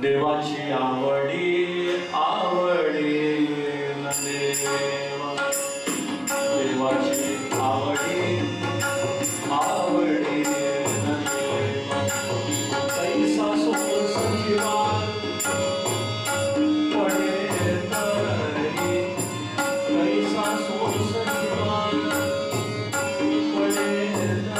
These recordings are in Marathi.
देवाची आवडी आवडी न देवा, देवाची आवडी आवडी न देवा, कैसा सोस जीवा पडे तरी, कैसा सोस जीवा पडे तरी,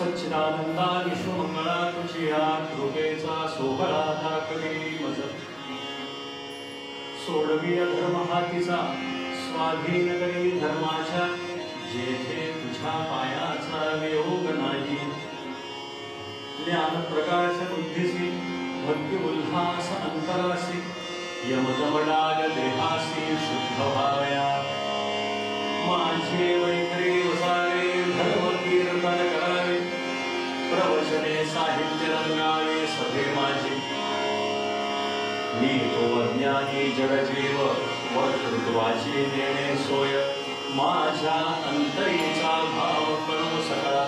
सच्चिदानंदा विश्वमंगळा तुझी हात कृपेचा सोहळा दाखवी मज, सोडवी अधर्म हातीचा स्वाधीन करी धर्माच्या, जेथे तुझ्या पायाचा वियोग नाही, ज्ञान प्रकाश बुद्धीसी भक्ती उल्हास अंतरासी, यमदमडाग देहासी शुद्ध भावया, माझे वैखरी वसावे धर्म कीर्तन करावे, प्रवचने साहित्य रंगावे सभे माझे, मी तो अज्ञानी जडजीव वर्तृत्वाची नेणे सोय, माझ्या अंतरीचा भाव कळू सगळा,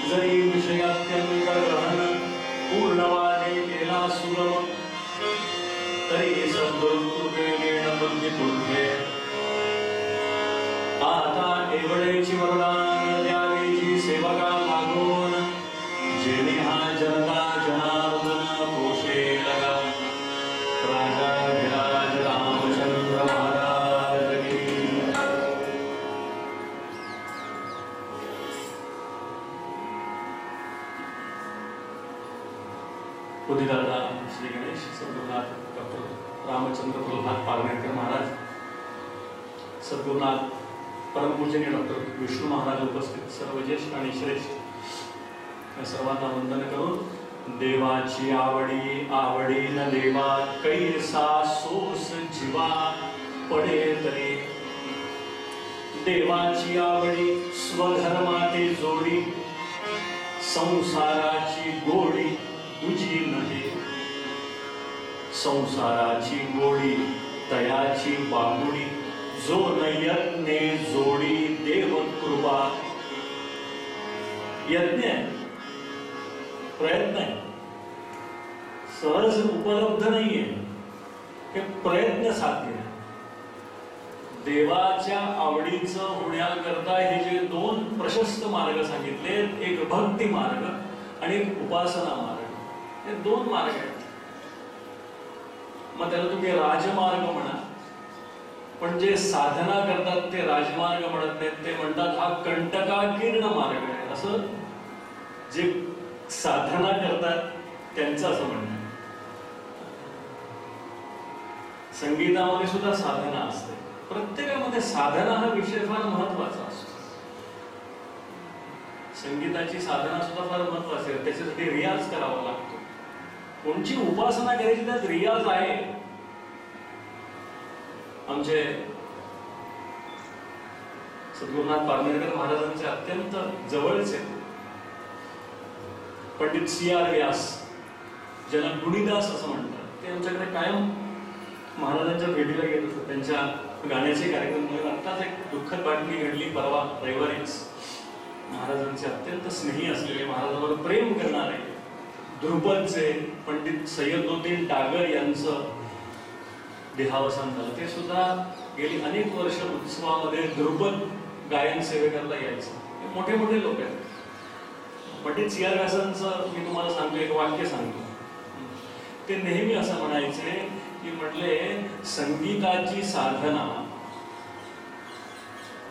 जरी विषयात्यंत ग्रहण पूर्णवाने केला सुलभ, तरी सद्गुरु कृपेने बुद्धी पुढे, आता एवढेची वरदान द्यावी जी सेवका लागून, जेणे हा जनता जनार्दन पोषे लगा, राजा विराज रामचंद्र महाराज की। उदितदादा श्री गणेश सद्गुरुनाथ डॉक्टर रामचंद्र प्रल्हाद पारनेरकर महाराज, सद्गुरुनाथ परमपूजनीय डॉक्टर विष्णू महाराज उपस्थित, सर्व ज्येष्ठ आणि श्रेष्ठ सर्वांना वंदन करून, देवाची आवडी आवडी न देवा, कैसा सोस जीवा पडे तरी, देवाची आवडी स्वधर्माते जोडी, संसाराची गोडी तुझी नहे, संसाराची गोडी तयाची बागुडी, जो नयज्ञे जोडी देव कृपा, यज्ञ प्रयत्न आहे, सहज उपलब्ध नाहीये, हे प्रयत्न साध्य आहे. देवाच्या आवडीचं होण्याकरता हे जे दोन प्रशस्त मार्ग सांगितले, एक भक्ती मार्ग आणि एक उपासना मार्ग, हे दोन मार्ग आहेत. मग त्याला तुम्ही राजमार्ग म्हणा, पण जे साधना करतात ते राजमार्ग म्हणत नाहीत, ते म्हणतात हा कंटकाकीर्ण मार्ग आहे. असं जे साधना करतात त्यांचं असं म्हणणं आहे. संगीतामध्ये सुद्धा साधना असते, प्रत्येकामध्ये साधना हा विषय फार महत्वाचा असतो. संगीताची साधना सुद्धा फार महत्वाची आहे, त्याच्यासाठी रियाज करावा लागतो. कोणची उपासना करायची त्यात रियाज आहे. आमचे सद्गुरुनाथ पारनेरकर महाराजांचे अत्यंत जवळचे पंडित C.R. व्यास, ज्यांना गुणीदास असं म्हणतात, ते आमच्याकडे कायम महाराजांच्या भेटीला गेलो होतो. त्यांच्या गाण्याचे कार्यक्रम होईल. आत्ताच एक दुःखद बातमी घडली परवा रविवारीच. महाराजांचे अत्यंत स्नेही असलेले, महाराजांवर प्रेम करणारे ध्रुपदचे पंडित सय्यदुद्दीन डागर यांचं देहावसान झालं. ते सुद्धा गेली अनेक वर्ष उत्सवामध्ये ध्रुपद गायन सेवेकरता यायचं. मोठे मोठे लोक आहेत. पंडित सी.आर. व्यासांचं मी तुम्हाला सांगतो, एक वाक्य सांगतो. ते नेहमी असं म्हणायचे की म्हटले संगीताची साधना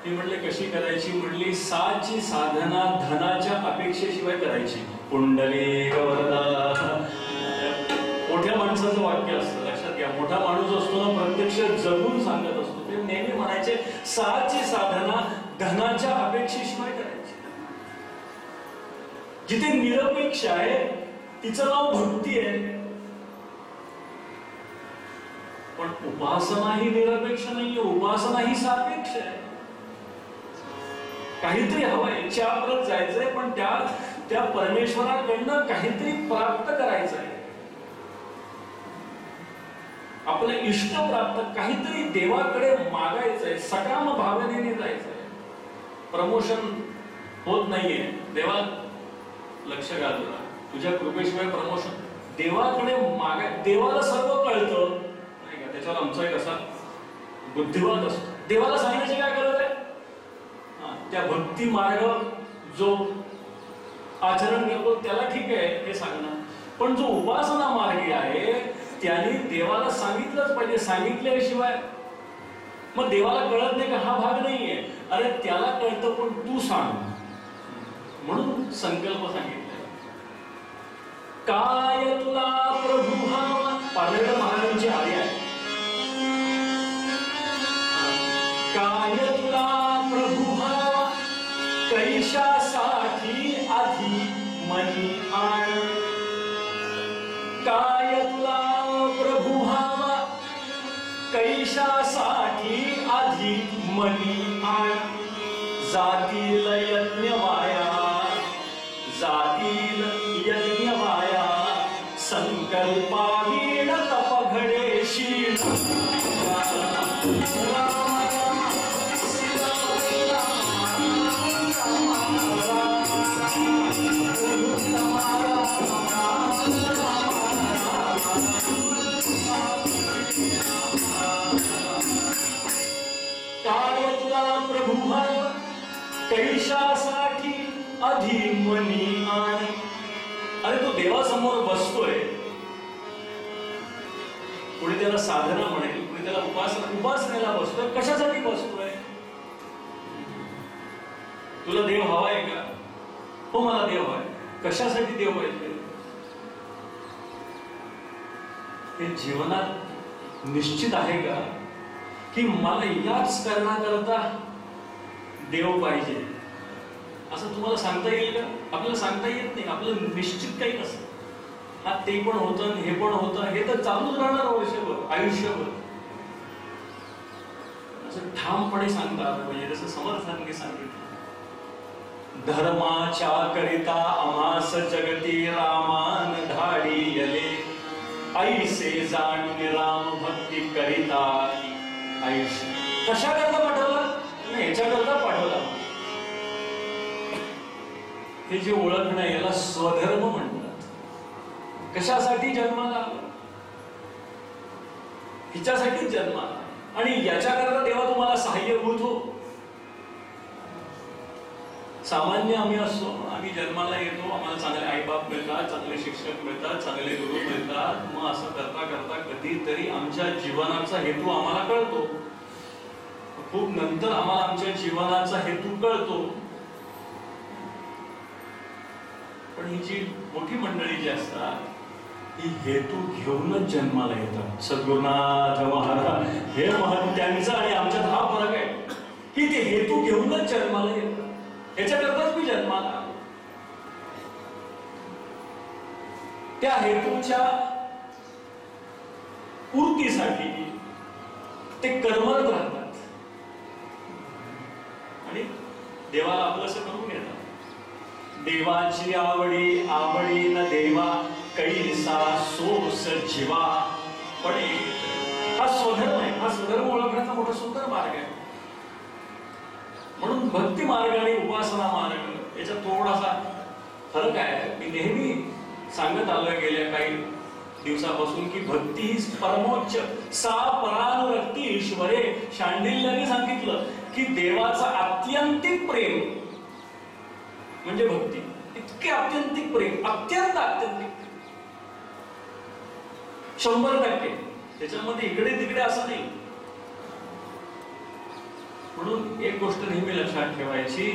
ती म्हटले कशी करायची, म्हटली साची साधना धनाच्या अपेक्षेशिवाय करायची. पुंडलिक वरदा. मोठ्या माणसाचं वाक्य असतं, लक्षात घ्या. मोठा माणूस असतो ना, प्रत्यक्ष जगून सांगत असतो. ते नेहमी म्हणायचे साची साधना धनाच्या अपेक्षेशिवाय करायची. जिथे निरपेक्ष आहे तिचं नाव भक्ती आहे. पण उपासना ही निरपेक्ष नाहीये, उपासना ही सापेक्ष आहे. काहीतरी हवंय, इच्छाप्रत जायचंय, पण त्या परमेश्वराकडनं काहीतरी प्राप्त करायचंय. आपलं इष्ट प्राप्त काहीतरी देवाकडे मागायचंय, सकाम भावनेने जायचंय. प्रमोशन होत नाहीये. देवा लक्ष घाल, तुझ्या कृपेशिवाय प्रमोशन. देवाकडे मागाय, देवाला सर्व कळतं नाही का. त्याच्यावर आमचा एक असा बुद्धिवाद असतो, देवाला सांगण्याची काय गरज आहे. त्या भक्ती मार्ग जो आचरण करतो त्याला ठीक आहे हे सांगणं, पण जो उपासना मार्गी आहे त्याने देवाला सांगितलंच पाहिजे. सांगितल्याशिवाय मग देवाला कळत नाही का, हा भाग नाहीये. अरे त्याला कळतं, पण तू सांग. म्हणून संकल्प सांगितलाय. काय तुला प्रभू हा पार्लेकर महाराजांची आर्य आहे. काय तुला प्रभू हा कैशासाठी आधी मनी आण. काय तुला प्रभू हा कैशासाठी आधी मनी आण. जातील यज्ञ माया, जातील यज्ञ माया, संकल्पावीण तप घडे शीण. काय तुला प्रभू कैशासाठी आधी मनी आण. अरे तो देवासमोर बसतोय, कोणी त्याला साधना म्हणेल, कोणी त्याला उपासनेला बसतोय. कशासाठी बसतोय. तुला देव हवाय का. हो मला देव हवाय. कशासाठी देव पाहिजे. हे जीवनात निश्चित आहे का की मला याच करण्याकरता देव पाहिजे असं तुम्हाला सांगता येईल का. आपल्याला सांगता येत नाही. आपलं निश्चित काही नसतं. हा ते पण होतं, हे पण होतं, हे तर चालूच राहणार वर्षभर, आयुष्यभर. असं ठामपणे सांगता आलं पाहिजे. जसं समर्थांनी सांगितलं, धर्माच्या करिता आम्हास जगती रामान धाडी यले. ऐसे जाणून राम भक्ती करिता आयुष्य. कशा करता पाठवला. याच्याकरता पाठवला. हे जे ओळखणं याला स्वधर्म म्हणतात. कशासाठी जन्माला आला. हिच्यासाठीच जन्माला. आणि याच्याकरता तेव्हा तुम्हाला सहाय्यभूत हो. सामान्य आम्ही असतो, आम्ही जन्माला येतो, आम्हाला चांगले आईबाप मिळतात, चांगले शिक्षक मिळतात, चांगले गुरु मिळतात. मग असं करता करता कधीतरी आमच्या जीवनाचा हेतू आम्हाला कळतो. खूप नंतर आम्हाला आमच्या जीवनाचा हेतू कळतो. पण ही जी मोठी मंडळी जी असतात ही हेतू घेऊनच जन्माला येतात. सद्गुरुनाथ महाराज हे महत्व त्यांचा आणि आमच्यात हा फरक आहे की ते हेतू घेऊनच जन्माला येतात. याच्याकरताच मी जन्माला आलो. त्या हेतूच्या पूर्तीसाठी ते कर्मरत राहतात आणि देवाला आपलंसं करून घेतात. देवाची आवडी आवडी न देवा कैसा सोस जीवा. पण हा स्वधर्म आहे. हा स्वधर्म ओळखण्याचा मोठा सुंदर मार्ग आहे. म्हणून भक्ती मार्ग आणि उपासना मार्ग याच्यात थोडासा फरक आहे. मी नेहमी सांगत आलोय गेल्या काही दिवसापासून की भक्ती ही परमोच्च सा परानुरक्ती ईश्वरे. शांडिल्याने सांगितलं की देवाचा आत्यंतिक प्रेम म्हणजे भक्ती. इतके आत्यंतिक प्रेम, अत्यंत आत्यंतिक, 100%. त्याच्यामध्ये इकडे तिकडे असं नाही. म्हणून एक गोष्ट नेहमी लक्षात ठेवायची,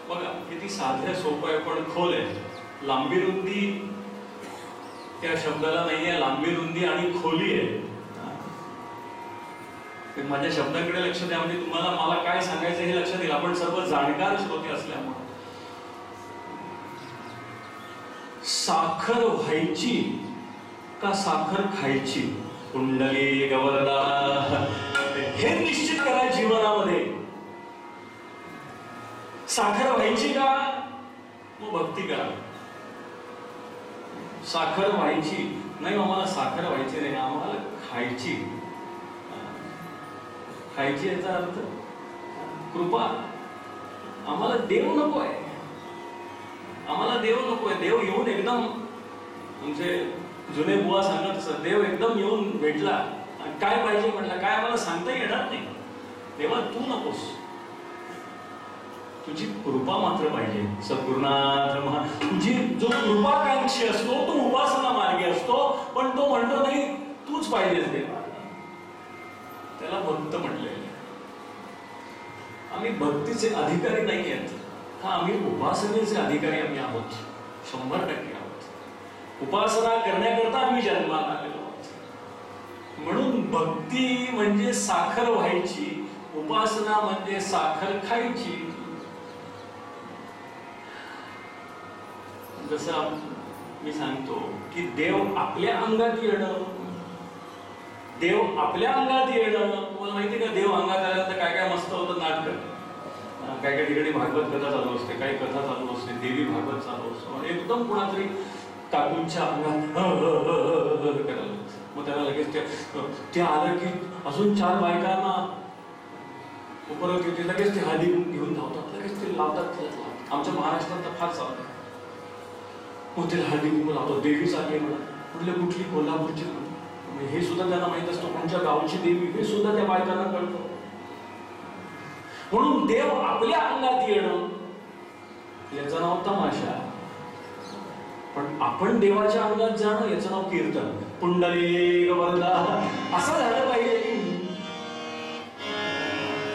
बघा किती साध्या सोपं आहे पण खोल आहे. लांबी रुंदी त्या शब्दाला नाहीये, लांबी रुंदी आणि खोली आहे. माझ्या शब्दाकडे लक्ष द्या, म्हणजे तुम्हाला मला काय सांगायचं हे लक्षात येईल. आपण सर्व जाणकार श्रोते असल्यामुळे. साखर व्हायची का साखर खायची, कुंडली गवरदा, हे निश्चित करा जीवनामध्ये. साखर व्हायची का, मग भक्ती करा. साखर व्हायची नाही, आम्हाला साखर व्हायची नाही, आम्हाला खायची. खायची याचा अर्थ कृपा. आम्हाला देव नको आहे, आम्हाला देव नको आहे. देव येऊन एकदम, म्हणजे जुने बुवा सांगत असत, देव एकदम येऊन भेटला काय पाहिजे म्हटलं, काय आम्हाला सांगता येणार नाही. देवा तू नकोस, तुझी कृपा मात्र पाहिजे. सद्गुरुनाथ तुझी जो कृपाकांक्षी असतो तो उपासना मार्गी असतो, पण तो म्हणतो नाही तूच पाहिजेस देवा. त्याला भक्त म्हटले. आम्ही भक्तीचे अधिकारी नाही आहेत, हा आम्ही उपासनेचे अधिकारी आम्ही आहोत, 100% आहोत. उपासना करण्याकरता आम्ही जन्माला आलेलो आहोत. म्हणून भक्ती म्हणजे साखर व्हायची, उपासना म्हणजे साखर खायची. जसं मी सांगतो की देव आपल्या अंगात येणं, देव आपल्या अंगात येणं. तुम्हाला माहिती का, देव अंगात आल्यानंतर काय काय मस्त होतं नाटक. काय काय ठिकाणी भागवत कथा चालू असते, काही कथा चालू असते, देवी भागवत चालू असतो. एकदम कोणातरी काकूंच्या अंगात करायला, मग त्याला लगेच ते आलं की अजून 4 बायकांना उपरत येते, लगेच ते हळदी घेऊन धावतात, लगेच ते लावतात. आमच्या महाराष्ट्रात फार चालतं. मग ते हळदी कुंकू लावतो. देवी चालली म्हणा, कुठल्या कुठली कोल्हापूरची, हे सुद्धा त्यांना माहित असतं कोणत्या गावची देवी, हे सुद्धा त्या बायकांना कळतं. म्हणून देव आपल्या अंगात येणं याचं नाव तमाशा, पण आपण देवाच्या अंगात जाणं याचं नाव कीर्तन. पुंडलिक वरदा असं झालं पाहिजे.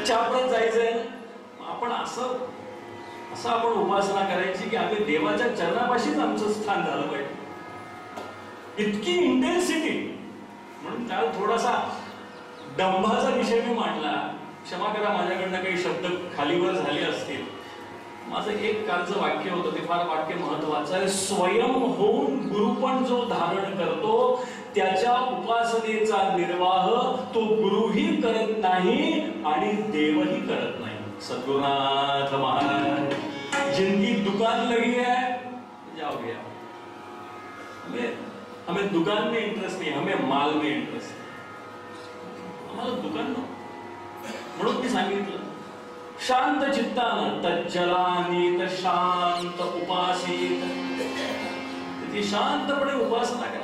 चापरात जायचंय आपण, असं आपण उपासना करायची की आम्ही देवाच्या चरणापाशीच आमचं स्थान झालं पाहिजे. इतकी इंटेन्सिटी. म्हणून त्याला थोडासा दंभाचा विषय मी मांडला, क्षमा करा माझ्याकडनं काही शब्द खालीवर झाले असतील. माझं एक कालचं वाक्य होतं, ते फार वाक्य महत्वाचं आहे. स्वयं होऊन गुरुपण जो धारण करतो त्याच्या उपासनेचा निर्वाह तो गुरुही करत नाही आणि देवही करत नाही. सद्गुरुनाथ महाराज, जिंदगी दुकान लगी है, जाओ गया. हमें दुकान में इंटरेस्ट नहीं, हमें माल में इंटरेस्ट है. आम्हाला दुकान नको. म्हणून मी सांगितलं, शांत चित्तानं तज्जलानीत शांत उपासीत, ती शांतपणे उपासना करायची.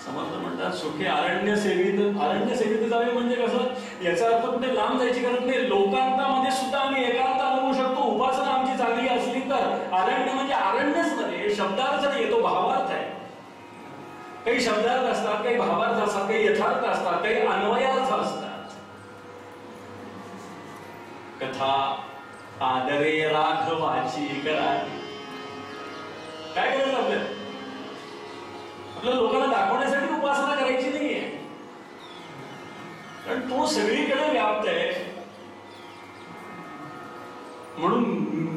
समर्थ म्हणतात सुखे अरण्य सेवित. अरण्य सेवित जावे म्हणजे कसं, याचा अर्थ कुठे लांब जायची गरज नाही. लोकांतामध्ये सुद्धा आम्ही एकांत अनुभवू शकतो. उपासना आमची चांगली असली तर. अरण्य म्हणजे अरण्यच नाही, शब्दार्थ नाही, तो भावार्थ आहे. काही शब्दार्थ असतात, काही भावार्थ असतात, काही यथार्थ असतात, काही अन्वयार्थ असतात. कथा आदरे राघवाची करा. काय करायचं आपल्याला? आपल्या लोकांना दाखवण्यासाठी उपासना करायची नाहीये, कारण तो सगळीकडे व्याप्त आहे. म्हणून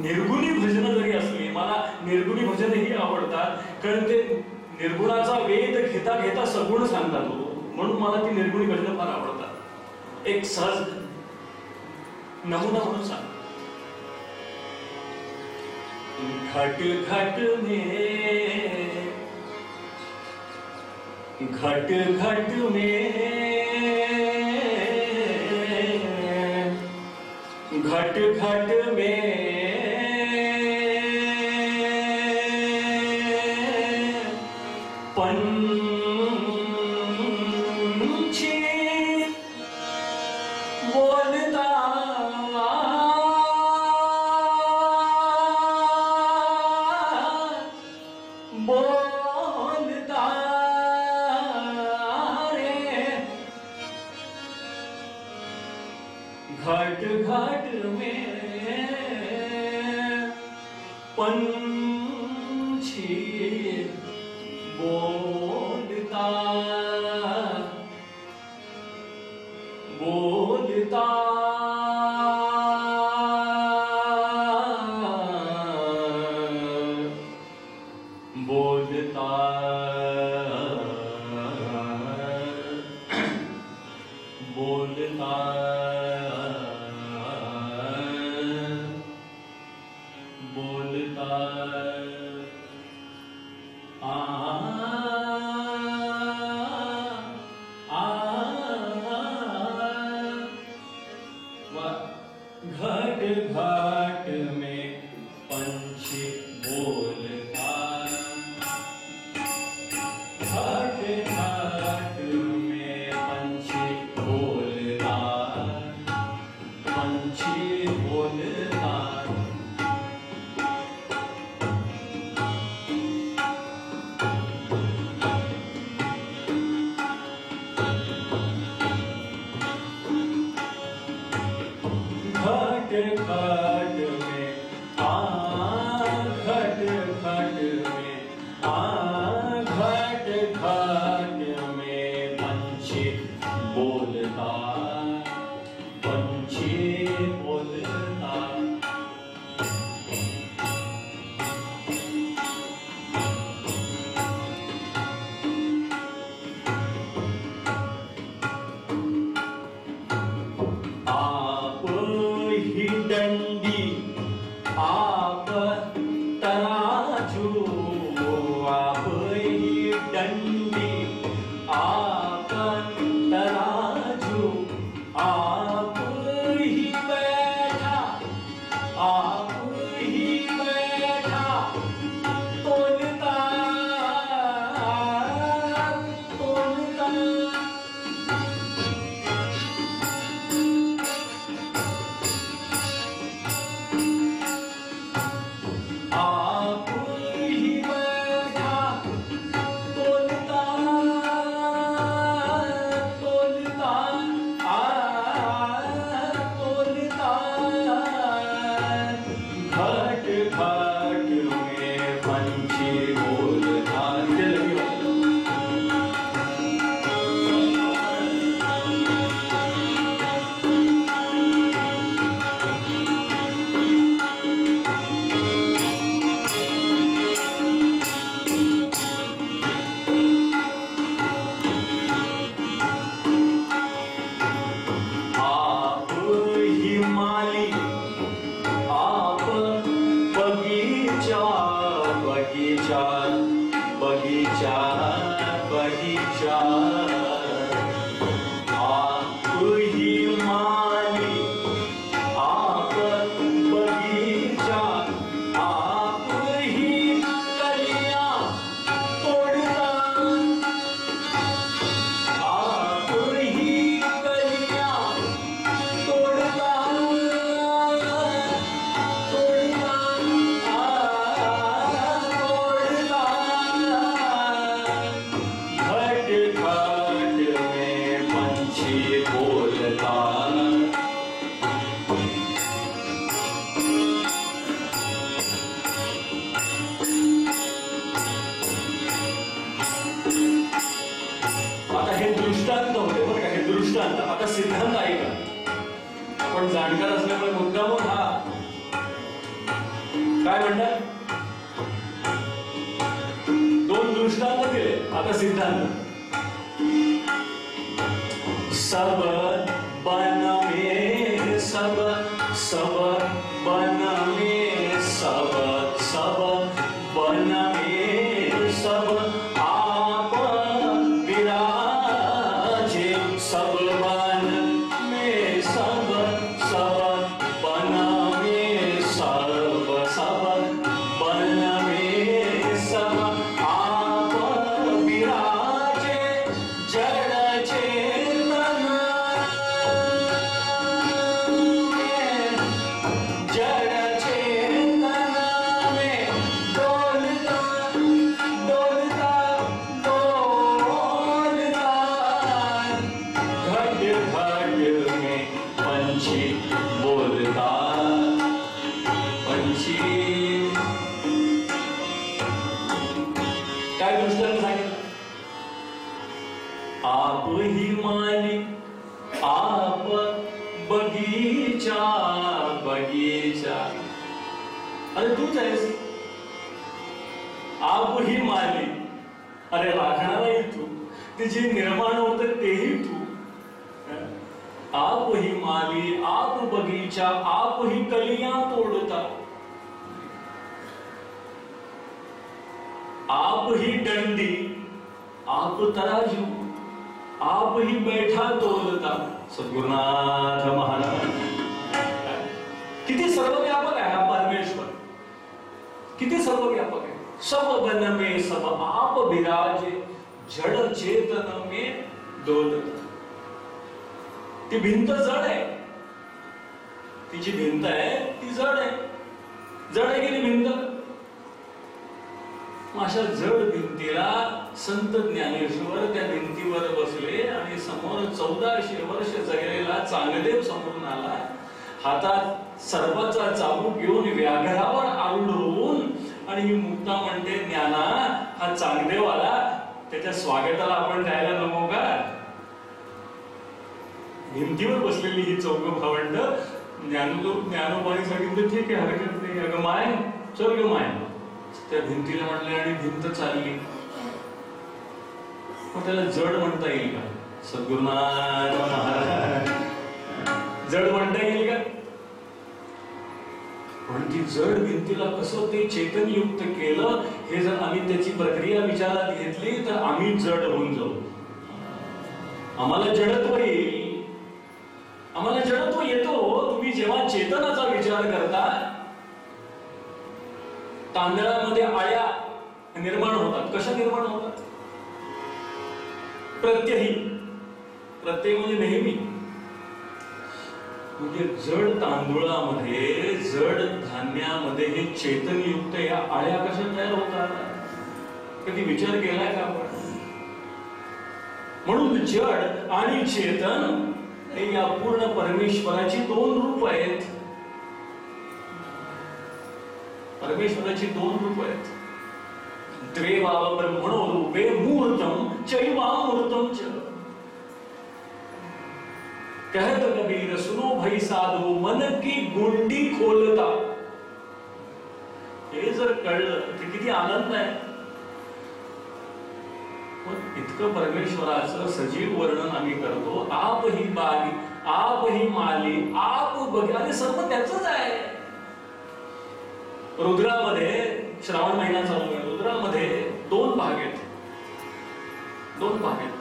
निर्गुणी भजन जरी असली, मला निर्गुणी भजनही आवडतात, कारण ते निर्गुणाचा वेध घेता घेता सगुण सांगतात. म्हणून मला ती निर्गुणी भजन फार आवडतात. एक सहज नमुना म्हणून सांग. घट घट में, घट घट में, घट घट में पंछी बोलता बोलता बोलता बोलता बोलता आ घट घट में पंछी बोलता घट घट में पंछी बोलता पंछी बोलता घट घट में घट घट में घट घट में पंछी बोलता पंछी बोलता आप ही डंडी आप तराजू आप ही डंडी आप तराजू आप ही बैठा आप ही बैठा तोलता तोलता आप ही बैठा तोलता तोलता तोलता घट घट में पंछी बोलता आप ही माली आप बगीचा बगीचा बगीचा बगीचा आप ही माली आप बगीचा आप ही कलियां तोड़ता आप ही कलियां तोड़ता तोड़ता तोड़ता घट घट में पंछी बोलता आता हे दृष्टांत होते बरं का हे दृष्टांत आता सिद्धांत ऐका आपण जाणकार असल्यामुळे मुद्दामून हा काय म्हणतात दोन दृष्टांत दिले आता सिद्धांत सब बन में सब सब बन में सब सब बन में सब आप विराजे सब बन में सब सब बन में सब सब बन में सब आप विराजे जड़ चेतन जड़ चेतन बगीचा. अरे तूच आहेस. आप ही माली, अरे राखणाराही तू, ते जे निर्माण होत तेही तू. आप ही माली, आप बगीचा, आप ही कलियां तोड़ता, आप ही डंडी, आप तराजू, आप ही बैठा तोलता. सद्गुरुनाथ महाराज. किती सर्वव्यापक आहे हा परमेश्वर, किती सर्वव्यापक आहे. सब बन में सब आप विराजे, जड़ चेतन में डोलता. ती भिंत जड आहे, तिची भिंत आहे ती जड आहे. जड आहे की ती भिंत. अशा जड भिंतीला संत ज्ञानेश्वर त्या भिंतीवर बसले आणि समोर 1400 वर्ष जगलेला चांगदेव समोरून आला. हातात सर्पाचा चाबूक घेऊन व्याघ्रावर आरूढ, आणि ही मुक्ता म्हणते ज्ञाना हा चांगदेव आला, त्याच्या स्वागताला आपण द्यायला नको का. भिंतीवर बसलेली ही चौघ भावंड. ज्ञानोबाने सांगितलं ठीक आहे, हरकत नाही. अगं माय, चल ग माय. त्या भिंतीला म्हणले आणि भिंत चालली. मग त्याला जड म्हणता येईल का. सद्गुरुनाथ महाराज. जड म्हणता येईल का. पण ती जड भिंतीला कसं ते चेतनयुक्त केलं, हे जर आम्ही त्याची प्रक्रिया विचारात घेतली तर आम्ही जड होऊन जाऊ. आम्हाला जडत्व येईल, आम्हाला जडत्व येतो. तुम्ही जेव्हा चेतनाचा विचार करता, तांदळामध्ये आळ्या निर्माण होतात. कशा निर्माण होतात. प्रत्ययी, प्रत्यय म्हणजे नेहमी. म्हणजे जड तांदूळामध्ये, जड धान्यामध्ये हे चेतनयुक्त या आळ्या कशा तयार होतात, कधी विचार केलाय का आपण. म्हणून जड आणि चेतन हे या पूर्ण परमेश्वराची दोन रूप आहेत. परमेश्वराची दोन रूप आहेत. त्वेवाव ब्रह्मणो रूपे मूर्तम चैवामूर्तम च. कहत कबीर सुनो भई साधू, मन की गुंडी खोलता. हे जर कळलं तर किती आनंद आहे. पण इतकं परमेश्वराचं सजीव वर्णन आम्ही करतो. आप ही बागी, आप ही माली, आप बघ, अरे सर्व त्याचंच आहे. रुद्रामध्ये श्रावण महिना चालू आहे. रुद्रामध्ये दोन भाग आहेत, दोन भाग आहेत.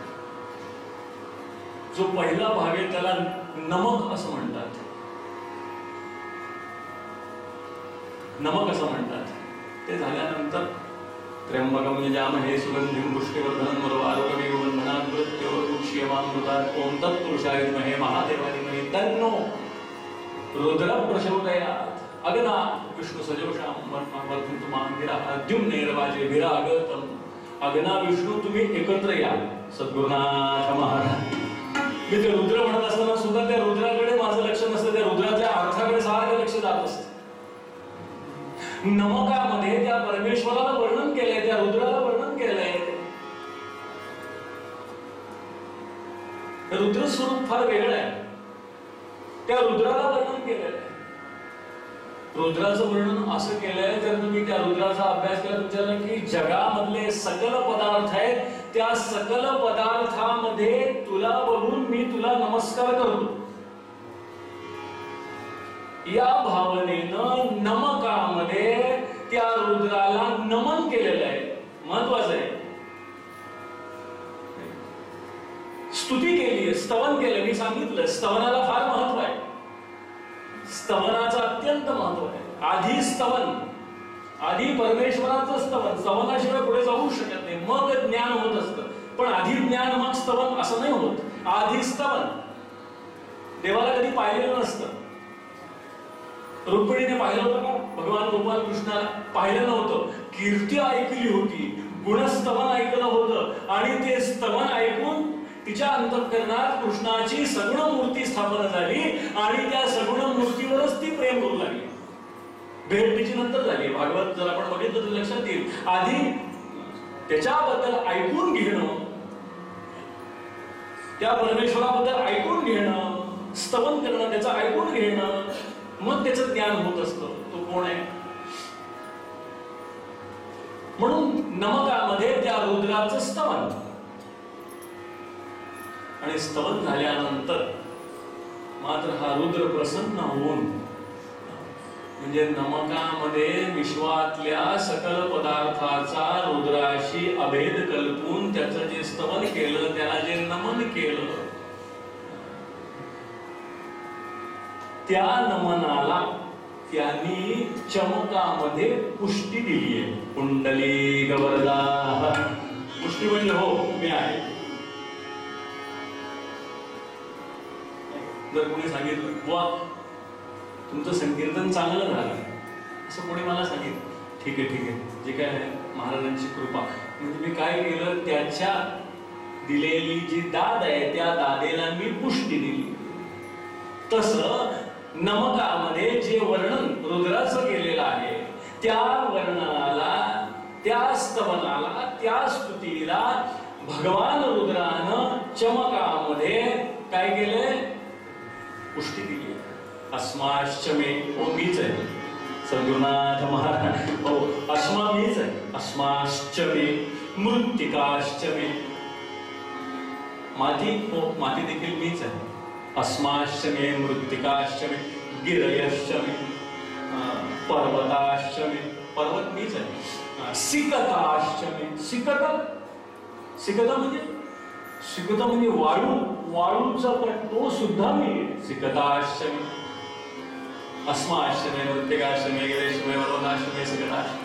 जो पहिला भाग आहे त्याला नमक असं म्हणतात. नमक असं म्हणतात. ते झाल्यानंतर त्र्यंबकम यजामहे सुगंधिं पुष्टिवर्धनम् उर्वारुकमिव बन्धनात् मृत्योर्मुक्षीयमामृतात् ओम तत्पुरुषाय विद्महे महादेवाय धीमहि तन्नो रुद्रः प्रचोदयात्. अग्ना विष्णु सजोषाम वर्धन्तु मांगिरः द्युम्नेर्वाजेभिरागतम्. अग्ना विष्णू तुम्ही एकत्र या. सद्गुरुनाथ महाराज. मी ते रुद्र म्हणत असताना सुद्धा त्या रुद्राकडे माझं लक्ष नसतं, त्या रुद्राच्या अर्थाकडे सारखं लक्ष जात असतं. नमकामध्ये त्या परमेश्वराला वर्णन केलंय, त्या रुद्राला वर्णन केलंय. रुद्र स्वरूप फार वेगळं आहे. त्या रुद्राला वर्णन केलंय. रुद्राचं वर्णन असं केलंय, जर तुम्ही त्या रुद्राचा अभ्यास केला तुमच्याला की जगामधले सकल पदार्थ आहेत, त्या सकल पदार्थामध्ये तुला बघून मी तुला नमस्कार करतो. या भावनेनं नमकामध्ये त्या रुद्राला नमन केलेलं आहे. महत्वाचं आहे. स्तुती केली, स्तवन केलं. मी सांगितलं स्तवनाला फार महत्व आहे. स्तवनाचं अत्यंत महत्व आहे. आधी स्तवन, आधी परमेश्वराचं स्तवन. स्तवनाशिवाय पुढे जाऊ शकत नाही. मग ज्ञान होत असतं. पण आधी ज्ञान मग स्तवन असं नाही होत. आधी स्तवन. देवाला कधी पाहिलेलं नसतं. रुक्मिणीने पाहिलं होतं का भगवान गोपाल कृष्णाला? पाहिलं नव्हतं. कीर्ती ऐकली होती, गुणस्तवन ऐकलं होतं, आणि ते स्तवन ऐकून तिच्या अंतःकरणात कृष्णाची सगुण मूर्ती स्थापन झाली आणि त्या सगुण मूर्तीवरच ती प्रेम करू लागली. भेट तिची नंतर झाली. भागवत जर आपण बघितलं तर लक्षात येईल. आधी त्याच्याबद्दल ऐकून घेणं, त्या परमेश्वराबद्दल ऐकून घेणं, स्तवन करणं, त्याचं ऐकून घेणं, मग त्याचं ज्ञान होत असतं. तो कोण आहे? म्हणून नमकामध्ये त्या रुद्राचं स्तवन, आणि स्तवन झाल्यानंतर मात्र हा रुद्र प्रसन्न होऊन, म्हणजे नमकामध्ये विश्वातल्या सकल पदार्थाचा रुद्राशी अभेद कल्पून त्याचं जे स्तवन केलं, त्याला जे नमन केलं, त्या नमनाला त्यांनी चमकामध्ये पुष्टी दिली आहे. कुंडली गवरदा, पुष्टी म्हणजे हो मी आहे. जर कोणी सांगितलं वा तुमचं संकीर्तन चांगलं झालं, असं कोणी मला सांगितलं, ठीक आहे ठीक आहे, जे काय आहे महाराजांची कृपा. म्हणजे मी काय केलं, त्याच्या दिलेली जी दाद आहे त्या दादेला मी पुष्टी दिली. तसं नमकामध्ये जे वर्णन रुद्राचं केलेलं आहे, त्या वर्णनाला, त्या स्तवनाला, त्या स्तुतीला भगवान रुद्रानं चमकामध्ये काय केले? पुष्टी दिली. अस्माश्च मे, हो मीच आहे. सद्गुरुनाथ महाराज, हो अस्मा मीच आहे. अस्माश्च मे मृत्तिकाश्च मे, माती, हो माती देखील मीच आहे. अस्माश्च मे मृत्तिकाश्च मे गिरयश्च मे पर्वताश्च मे, पर्वत मीच आहे. सिकताश्च मे, सिकत म्हणजे वाळूचा पण तो सुद्धा मी. सिकताश्च मे, अस्माश्च मे मृत्तिकाश्च मे गिरयश्च मे पर्वताश्च मे सिकताश्च.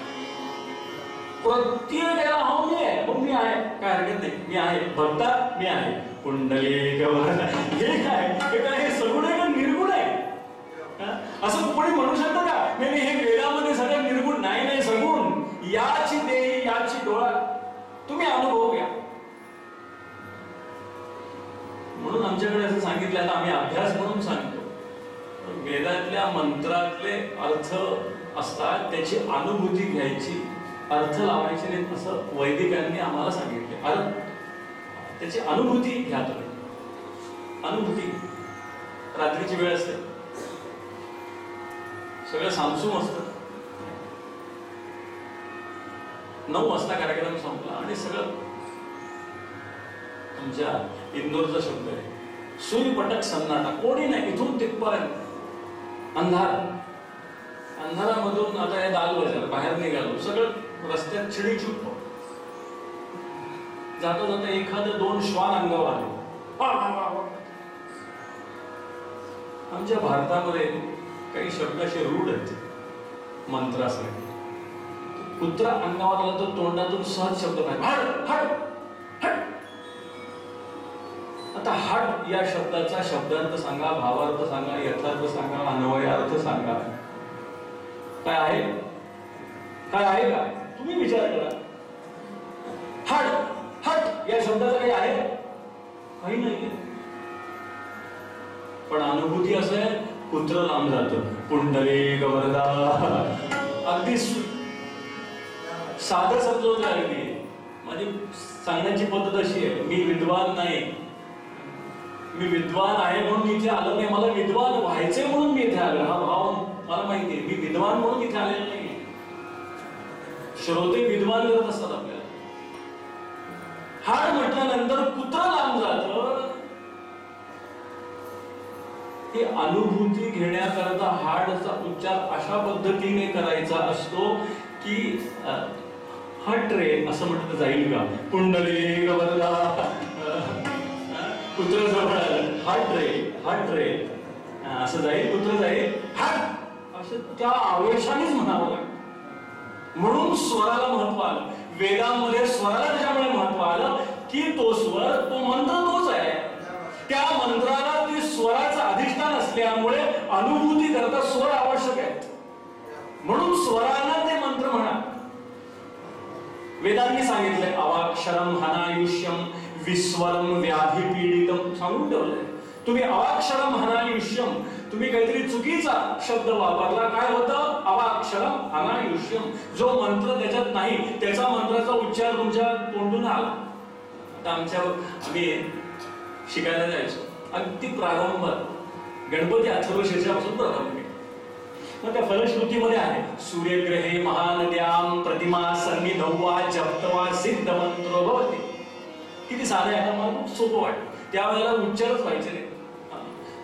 प्रत्येकाला हो मी आहे, हो मी आहे, काय हरकत नाही, मी आहे. भक्ता मी आहे. कुंडली गवरदा, हे काय, हे काय, हे सगुण आहे का निर्गुण आहे? असं कोणी म्हणू शकतं का? नाही हे वेदामध्ये सगळं निर्गुण नाही, नाही सगुण. याची देही याची डोळा, तुम्ही अनुभव घ्या. म्हणून आमच्याकडे असं सांगितलं, आता आम्ही अभ्यास म्हणून सांगतो, वेदातल्या मंत्रातले अर्थ असतात, त्याची अनुभूती घ्यायची, अर्थ लावायचे नाही, असं वैदिकांनी आम्हाला सांगितले. त्याची अनुभूती घ्या तुम्ही. अनुभूती, रात्रीची वेळ असते, सगळं सामसूम असतं, 9 वाजता कार्यक्रम संपला आणि सगळं, आमच्या इंदोरचा शब्द आहे, सूर्यपटक सन्नाटा, कोणी नाही, इथून तिथपर्यंत अंधार. अंधारामधून आता हे दाल बाजार बाहेर निघालो, सगळं रस्त्यात चिडीचूप. जाता जाता एखादं 2 श्वान अंगावर आले. आमच्या भारतामध्ये काही शब्द असे रूढ आहेत मंत्रासाठी. कुत्रा अंगावर आला तर तोंडातून सहज शब्द काय, आता हट या शब्दाचा शब्दार्थ सांगा, भावार्थ सांगा, यथार्थ सांगा, अन्वय अर्थ सांगा. काय आहे? काय आहे का? तुम्ही विचार करा. हट हट या शब्दाचं काही आहे? काही नाही. पण अनुभूती असं आहे, कुत्र लांब जातं. कुंडली गवरदा, अगदी साधं समजवलं आहे. माझी सांगण्याची पद्धत अशी आहे, मी विद्वान नाही, मी विद्वान आहे म्हणून मी इथे आलो नाही, मला विद्वान व्हायचे म्हणून मी इथे आलो. हा भाव मला माहिती आहे, मी विद्वान म्हणून इथे आलेलो नाही. श्रोते विद्वान करत असतात आपल्याला. हाड म्हटल्यानंतर कुत्र लांब जातं, ही अनुभूती घेण्याकरता हाडचा उच्चार अशा पद्धतीने करायचा असतो की हट रे असं म्हटलं जाईल का? कुंडली गवरदा, कुत्र जवळ आलं, हट रे असं जाईल, कुत्र जाईल, हट असं त्या आवेशानेच म्हणावं लागतं. म्हणून स्वराला महत्व आलं. वेदामध्ये स्वराला त्याच्यामुळे महत्व आलं की तो स्वर, तो मंत्र तोच आहे. त्या मंत्राला ती स्वराचं अधिष्ठान असल्यामुळे अनुभूती करता स्वर आवश्यक आहे. म्हणून स्वराला ते मंत्र म्हणा. वेदांनी सांगितलंय अवाक्षरम हनायुष्यम विस्वरम व्याधी पीडितम सांगून ठेवलंय. तुम्ही अवाक्षरम हनायुष्यम, तुम्ही काहीतरी चुकीचा शब्द वापरला, काय होतं? अवाक्षरम हनायुष्यम. जो मंत्र त्याच्यात नाही त्याचा मंत्राचा उच्चार तुमच्या तोंडून आला. आता आम्ही शिकायला जायचो, अगदी प्रारंभात गणपती अथर्वशीर्षापासून प्रारंभ केला. मग त्या फलश्रुतीमध्ये आहे सूर्यग्रहे महानद्यां प्रतिमा सन्निधौवा जप्तवा सिद्ध मंत्रो भवति. किती साधं आहे, मला खूप सोपं वाटतं. त्यावेळेला उच्चारच व्हायचे नाही.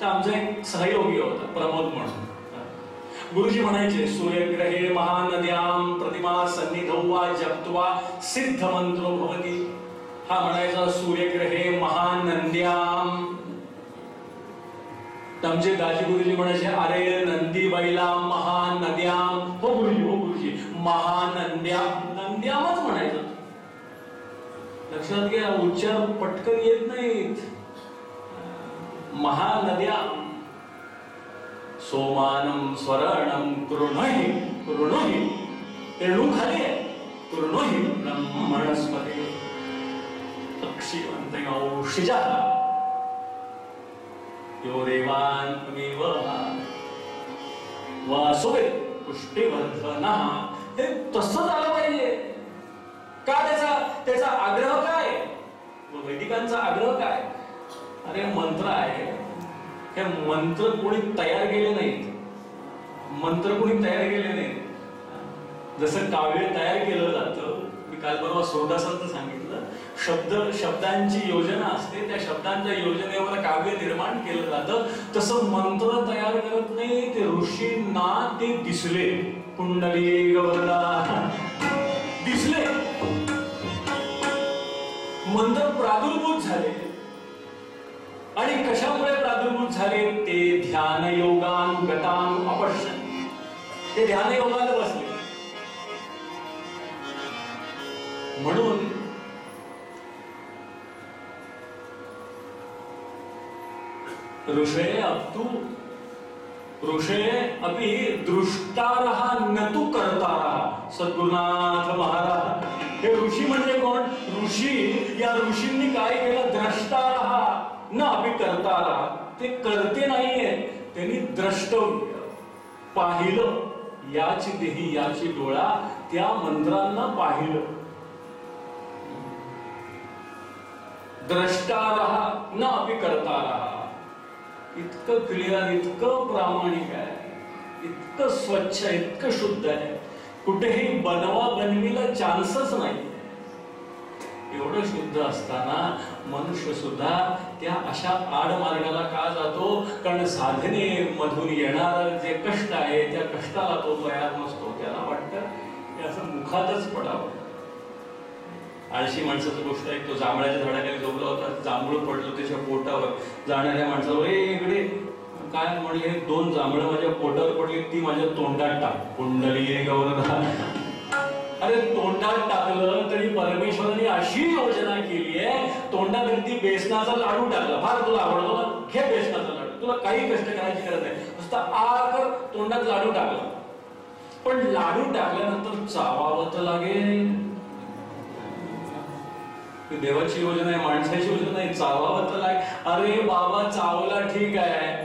तर आमचा एक सहयोगी होता प्रमोद म्हणून, गुरुजी म्हणायचे सूर्यग्रहे महानद्यां प्रतिमा सन्निधौवा जप्त्वा सिद्ध मंत्रो भवति. हा म्हणायचा सूर्यग्रहे महानंद्यां. आमचे दाजी गुरुजी म्हणायचे अरे नंदी बैला महानद्यां. हो गुरुजी महानंद्यां. नंद्यामच म्हणायचं. लक्षात घ्या, उच्चार पटकन येत नाहीत. महानद्यां सोमानं स्वरणं कृणोहि रेणू खाली आहे. कृणोहि ब्रह्मणस्पते अक्षिवन्ते औषिजः यो रेवान्मेव वासुवे पुष्टिवर्धनः. हे तसं झालं पाहिजे का? त्याचा आग्रह काय? वैदिकांचा आग्रह काय? अरे मंत्र आहे, हे मंत्र कोणी तयार केले नाहीत. मंत्र कोणी तयार केले नाहीत. जसं काव्य तयार केलं जातं, मी काल परवा सूरदासांचं सांगितलं, शब्दांची योजना असते, त्या शब्दांच्या योजनेवर काव्य निर्माण केलं जातं. तसं मंत्र तयार करत नाही ते ऋषींना. ते दिसले, कुंडली गवरला दिसले, मंत्र प्रादुर्भूत झाले. आणि कशामुळे प्रादुर्भूत झाले? ते ध्यान योगानुगतान अपश्यन. ते ध्यान योगाला बसले. म्हणून ऋषये अपि दृष्टारः न तु कर्तारः. सद्गुरुनाथ महाराज हे ऋषी म्हणजे कोण? ऋषी, या ऋषींनी काय केलं? द्रष्टारः न अपि कर्तारः. ते करते नाहीये, त्यांनी द्रष्टव्य पाहिलं. याची देही याची डोळा त्या मंत्रांना पाहिलं. द्रष्टारः न अपि कर्तारः. इतकं क्लिअर, इतकं प्रामाणिक आहे, इतकं स्वच्छ, इतकं शुद्ध आहे. कुठेही बनवा बनवीला चान्सच नाही. एवढं शुद्ध असताना मनुष्य सुद्धा त्या अशा आडमार्गाला का जातो? कारण साधने मधून येणार जे कष्ट आहे त्या कष्टाला तो तयार नसतो. त्याला वाटतं की असं मुखातच पडावं. आळशी माणसाची गोष्ट आहे. तो जांभळाच्या झाडाखाली झोपला होता, जांभूळ पडलं त्याच्या पोटावर. जाणाऱ्या माणसावर इकडे काय म्हणले, 2 जांभळं माझ्या पोटावर पडली, ती माझ्या तोंडात टाक. कुंडली गौरधा. अरे तोंडात टाकलं तरी परमेश्वराने अशी योजना केली आहे, तोंडावरती बेसनाचा लाडू टाकला. फार तुला आवडतो ना, घे बेसनाचा लाडू. तुला काही कष्ट करायची गरज नाही, नुसता कर, तोंडात लाडू टाकला. पण लाडू टाकल्यानंतर चावावं तर लागेल. देवाची योजना आहे, माणसाची योजना आहे. चावावं तर लागेल. अरे बाबा चावला ठीक आहे,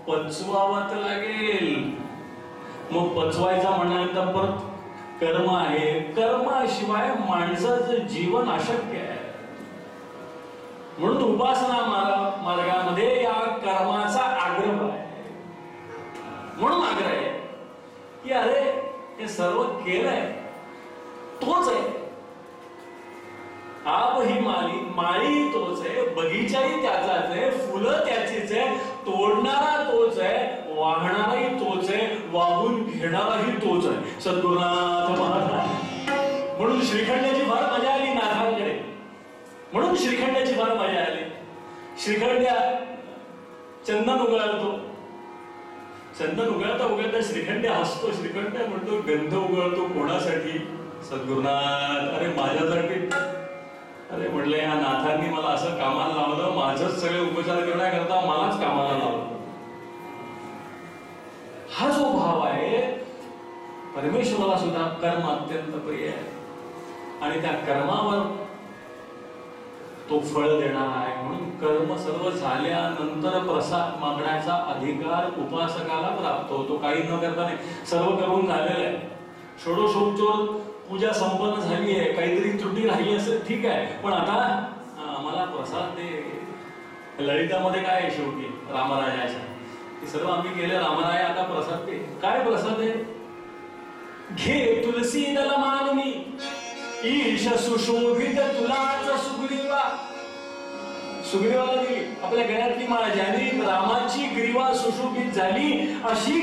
पचवावं तर लागेल. मग पचवायचा म्हणाल्यानंतर परत कर्म आहे. कर्माशिवाय माणसाचं जीवन अशक्य आहे. म्हणून उपासना मार्गामध्ये या कर्माचा आग्रह आहे. म्हणून आग्रह आहे की अरे हे सर्व केलंय तोच आहे. आप ही माळी तोच आहे, बगीचाही त्याचाच आहे, फुलं त्याचीच आहे, तोडणारा तोच आहे, वाहणाराही तोच आहे, वाहून घेणाराही तोच आहे. सद्गुरुनाथ महाराज. म्हणून श्रीखंडाची फार मजा आली नाथांकडे. म्हणून श्रीखंडाची फार मजा आली. श्रीखंड्या चंदन उगळतो. चंदन उगळता श्रीखंड्या हसतो. श्रीखंड्या म्हणतो गंध उगळतो कोणासाठी? सद्गुरुनाथ. अरे माझ्यासाठी. अरे म्हटलं या नाथांनी मला असं कामाला लावलं, माझंच सगळे उपचार करण्याकरता मलाच कामाला लावलं. हा जो भाव आहे, परमेश्वराला सुद्धा कर्म अत्यंत प्रिय आहे. आणि त्या कर्मावर तो फळ देणार आहे. म्हणून कर्म सर्व झाल्यानंतर प्रसाद मागण्याचा अधिकार उपासकाला प्राप्त होतो. काही न करता नाही, सर्व करून झालेलं आहे. षोडशोपचार पूजा संपन्न झाली आहे, काहीतरी त्रुटी राहिली असेल ठीक आहे, पण आता मला प्रसाद दे. ललितामध्ये काय आहे शेवटी रामराजाच्या हे सर्व आम्ही केलं. रामराय आता प्रसाद पे. काय प्रसाद आहे? घे तुलसी दल मानवी ईश सुशोभित तुलाच सुग्रीवा. सुग्रीवाला दिली आपल्या गळ्यातली माळ, ज्याने रामाची ग्रीवा सुशोभित झाली अशी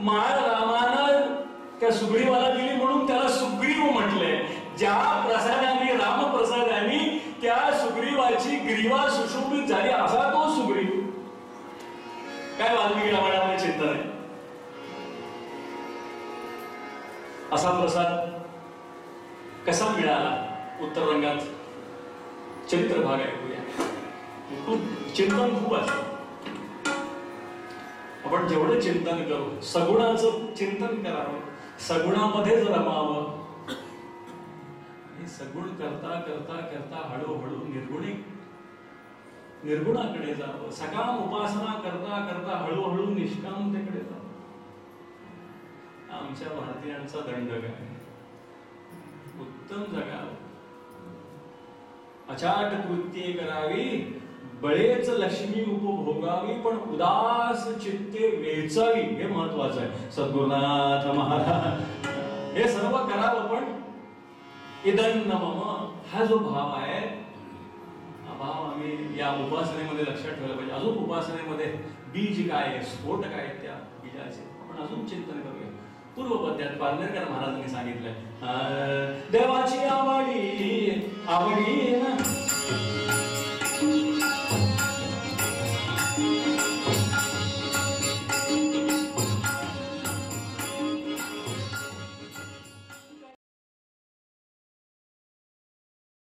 माळ रामानं त्या सुग्रीवाला दिली, म्हणून त्याला सुग्रीव म्हटलंय. ज्या प्रसादाने, रामप्रसादाने त्या सुग्रीवाची ग्रीवा सुशोभित झाली असा तो सुग्रीव. काय वाल्मिकी रामायणामध्ये चिंतन आहे. असा प्रसाद कसा मिळाला? उत्तर रंगात चरित्र भाग ऐकूया. चिंतन खूप असतं. आपण जेवढं चिंतन करू, सगुणाचं चिंतन करावं, सगुणामध्येच रमावं. सगुण करता करता करता हळूहळू निर्गुणाकडे जावं. सकाम उपासना करता करता हळूहळू निष्कामतेकडे जावं. आमच्या भारतीयांचा दंडक आहे. उत्तम जगावं, अचाट कृत्ये करावी, बळेच लक्ष्मी उपभोगावी, पण उदास चित्ते वेचावी. हे महत्वाचं आहे. सद्गुरुनाथ महाराज हे सर्व करावं, पण इदन्न मम हा जो भाव आहे, हा भाव आम्ही या उपासनेमध्ये लक्षात ठेवला पाहिजे. अजून उपासनेमध्ये बीज काय आहे, स्फोट काय आहे त्या बीजाचे आपण अजून चिंतन करूया. पूर्वपद्यात पारनेरकर महाराजांनी सांगितलंय, देवाची आवडी आवडी